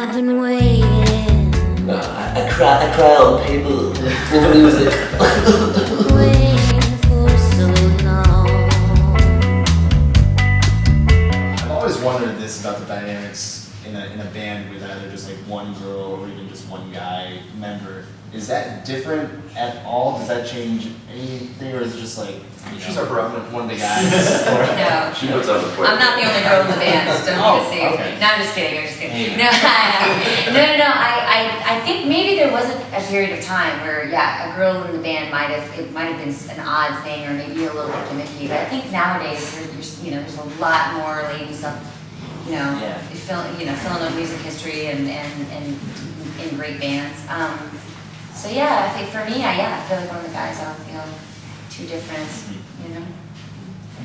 I've been waiting. I cry on paper in music. Waiting for so long. I've always wondered this about the dynamics in a band with either just like one girl or even just one guy member. Is that different at all? Does that change anything, or is it just like she's our brother, one of the guys? No. She puts up the point. I'm not the only girl in the band, don't Oh, you see? okay. No, I'm just kidding, I'm just kidding. Yeah. No. I think maybe there was a period of time where, yeah, a girl in the band might have been an odd thing or maybe a little bit gimmicky, but I think nowadays there's a lot more ladies up, filling up music history and in great bands. So yeah, I think for me, I feel like one of the guys, I don't feel too different, you know?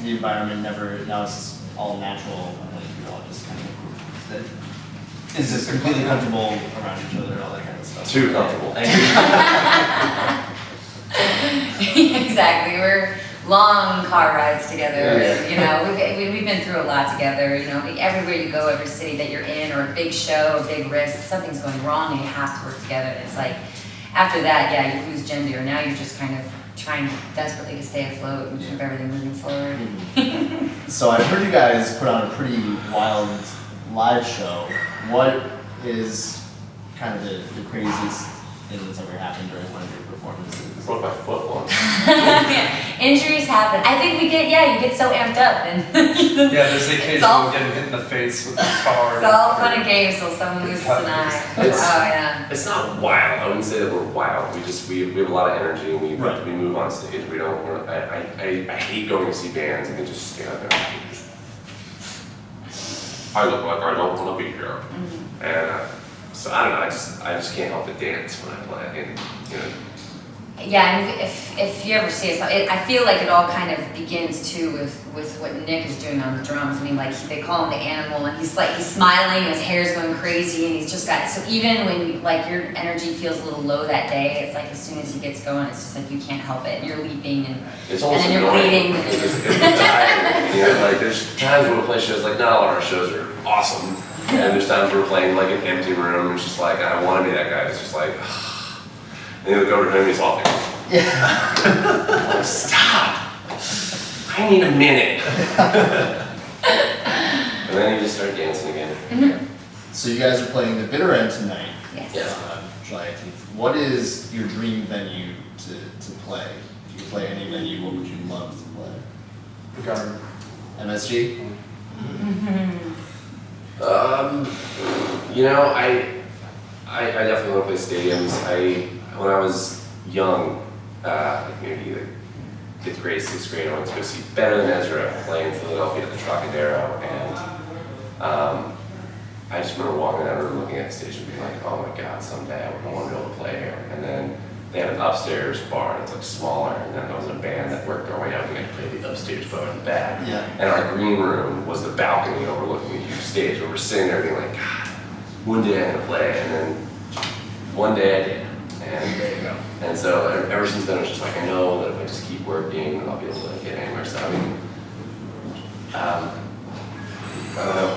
The environment now it's just all natural, like you're all just kind of is just completely comfortable around each other and all that kind of stuff. Too comfortable. Exactly, we're long car rides together. Yeah. We've been through a lot together. Everywhere you go, every city that you're in, or a big show, a big risk, something's going wrong, and you have to work together. And it's like after that, yeah, you lose gender. Now you're just kind of trying desperately to stay afloat and keep everything moving forward. So I heard you guys put on a pretty wild live show. What is kind of the craziest thing that's ever happened during one of your performances? I broke my foot once. Injuries happen. I think you get so amped up and Yeah, there's the occasion of getting hit in the face with the car. it's all fun and games till someone loses an eye. Yeah. It's not wild. I wouldn't say that we're wild. We have a lot of energy and we move on stage. We don't. I hate going to see bands and they just stand there. I look like I don't want to be here, and so I don't know. I just can't help but dance when I play. And Yeah, and if you ever see it, I feel like it all kind of begins too with what Nick is doing on the drums. I mean, like they call him the animal, and he's smiling, and his hair's going crazy, and he's just got. So even when like your energy feels a little low that day, it's like as soon as he gets going, it's just like you can't help it. And you're leaping and then you're bleeding. It's tiring. Like there's times when we play shows like not all of our shows are awesome, and there's times we're playing like an empty room, and it's just like I want to be that guy. It's just like. And he would go to him and he's all like, yeah. Stop! I need a minute. And then he just started dancing again. Mm-hmm. So you guys are playing the Bitter End tonight. Yes. July 18th. What is your dream venue to play? If you could play any venue, what would you love to play? The Garden. MSG? I definitely want to play stadiums. When I was young, like maybe like 5th grade, 6th grade, I went to go see Better Than Ezra play in Philadelphia at the Trocadero, and I just remember walking down and looking at the stage and being like, oh my god, someday I want to be able to play here. And then they had an upstairs bar that's like smaller, and then there was a band that worked their way up and they played the upstairs bar in the back. Yeah. And our green room was the balcony overlooking a huge stage, where we're sitting there being like, God, one day I'm gonna play, and then one day I did. And There you go. And so ever since then, it's just like I know that if I just keep working, I'll be able to get anywhere. So I mean, I don't know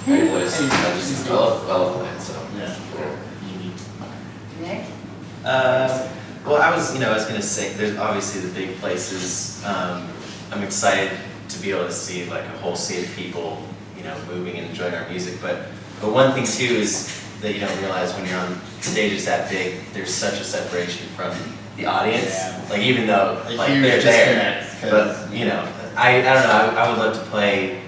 any place. I love playing. So Yeah. Nick? Well, I was gonna say, there's obviously the big places. I'm excited to be able to see like a whole sea of people, moving and enjoying our music. But one thing too is that you don't realize when you're on stages that big, there's such a separation from the audience. Yeah. Like even though like huge they're there, disconnect, but I don't know. I would love to play,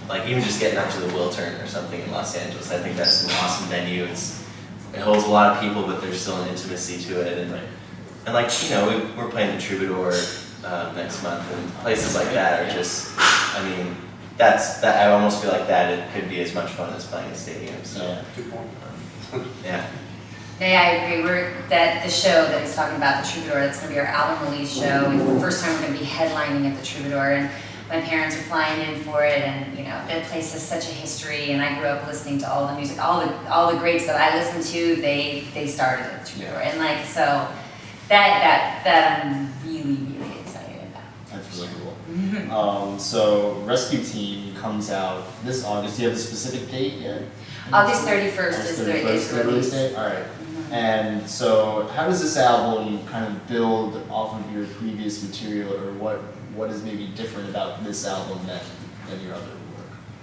like even just getting up to the Wiltern or something in Los Angeles. I think that's an awesome venue. It holds a lot of people, but there's still an intimacy to it. And like we're playing the Troubadour next month, and places like that are just. I mean, that I almost feel like that it could be as much fun as playing a stadium. So Yeah. Good point. yeah. Yeah, I agree. The show that he's talking about, the Troubadour, that's going to be our album release show. It's the first time we're going to be headlining at the Troubadour, and my parents are flying in for it. And that place has such a history. And I grew up listening to all the music, all the greats that I listened to. They started at the Troubadour, and like so that I'm really excited about. That's really cool. So Rescue Team comes out this August. Do you have a specific date yet? August 31st August is the 31st the release date? Alright. Mhm. And so, how does this album kind of build off of your previous material, or what is maybe different about this album than your other work?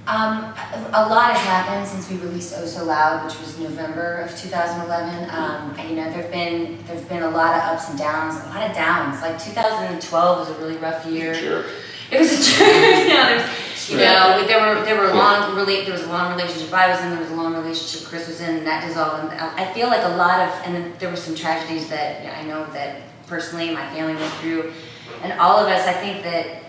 A lot has happened since we released Oh So Loud, which was November of 2011. And, you know, there've been a lot of ups and downs, a lot of downs. Like 2012 was a really rough year. Jerk. It was a jerk. There was a long relationship I was in, there was a long relationship Chris was in, and that dissolved. And I feel like a lot of, and then there were some tragedies that I know that personally my family went through, and all of us, I think that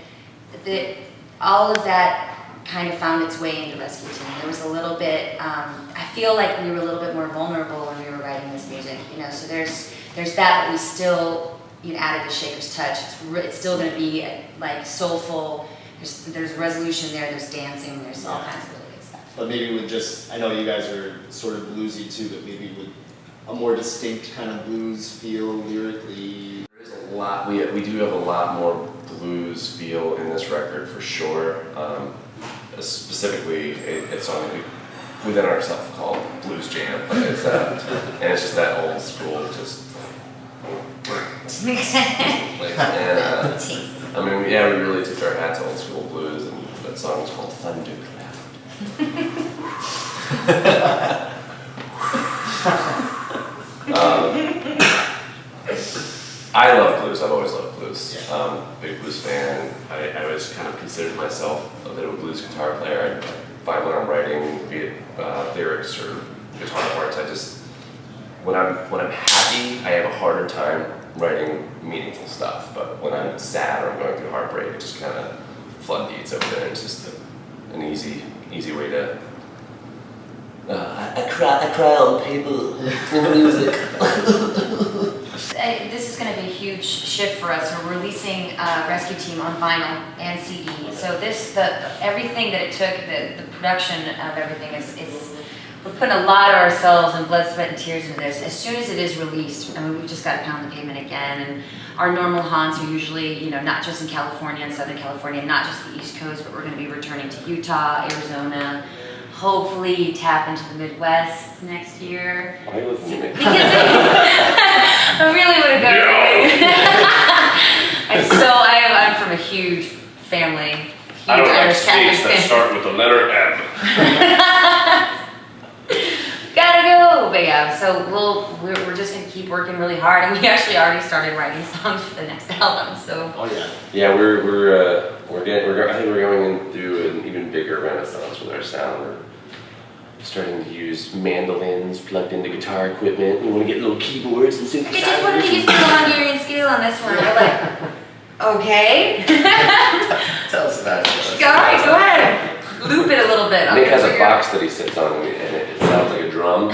all of that kind of found its way into Rescue Team. There was a little bit, I feel like we were a little bit more vulnerable when we were writing this music, you know, so there's that, but we still, you know, added the Shaker's touch. It's still going to be like soulful. There's resolution there, there's dancing, there's all kinds of really good stuff. But maybe with just, I know you guys are sort of bluesy too, but maybe with a more distinct kind of blues feel lyrically. There is a lot, we do have a lot more blues feel in this record for sure. Specifically, it's song that we within ourselves called Blues Jam, but it's and it's just that old school, just like, and I mean, yeah, we really took our hat to old school blues, and that song was called Thundercloud. I love blues. I've always loved blues. Big blues fan. I always kind of considered myself a bit of a blues guitar player. I find when I'm writing, be it lyrics or guitar parts, when I'm happy, I have a harder time writing meaningful stuff. But when I'm sad or I'm going through heartbreak, it just kind of floodgates over there. It's just an easy way to. I cry on paper music. This is going to be a huge shift for us. We're releasing Rescue Team on vinyl and CD. So everything that it took, the production of everything we're putting a lot of ourselves and blood, sweat, and tears into this. As soon as it is released, I mean, we've just got to pound the pavement again. And our normal haunts are usually, you know, not just in California and Southern California, not just the East Coast, but we're going to be returning to Utah, Arizona. Hopefully tap into the Midwest next year. Why are you looking at me? I really want to go. I'm from a huge family, huge Irish Catholic family. start with the letter M. Gotta go, but yeah. So we're just gonna keep working really hard, and we actually already started writing songs for the next album. So. Oh yeah. Yeah, I think we're going into an even bigger renaissance with our sound. We're starting to use mandolins plugged into guitar equipment. We want to get little keyboards and synthesizers. I just wanted to use the Hungarian scale on this one. We're like, okay. Tell us about it. All right, go ahead. Loop it a little bit. Nick has a box that he sits on, and it sounds like a drum.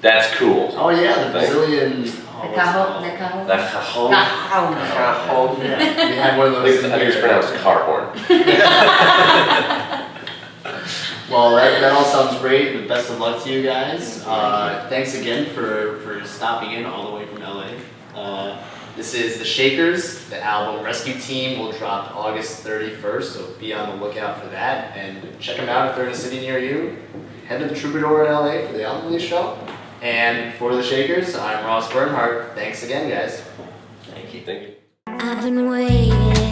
That's cool. Oh yeah, the Brazilian. The cajon. That cajon. Cajon. Cajon. Yeah, we had one of I those. think it's pronounced car horn. Well, that all sounds great. But best of luck to you guys. Thanks again for stopping in all the way from LA. This is The Shakers. The album Rescue Team will drop August 31st, so be on the lookout for that. And check them out if they're in a city near you. Head to the Troubadour in LA for the album release show. And for The Shakers, I'm Ross Bernhardt. Thanks again, guys. Thank you. Thank you. I've been waiting.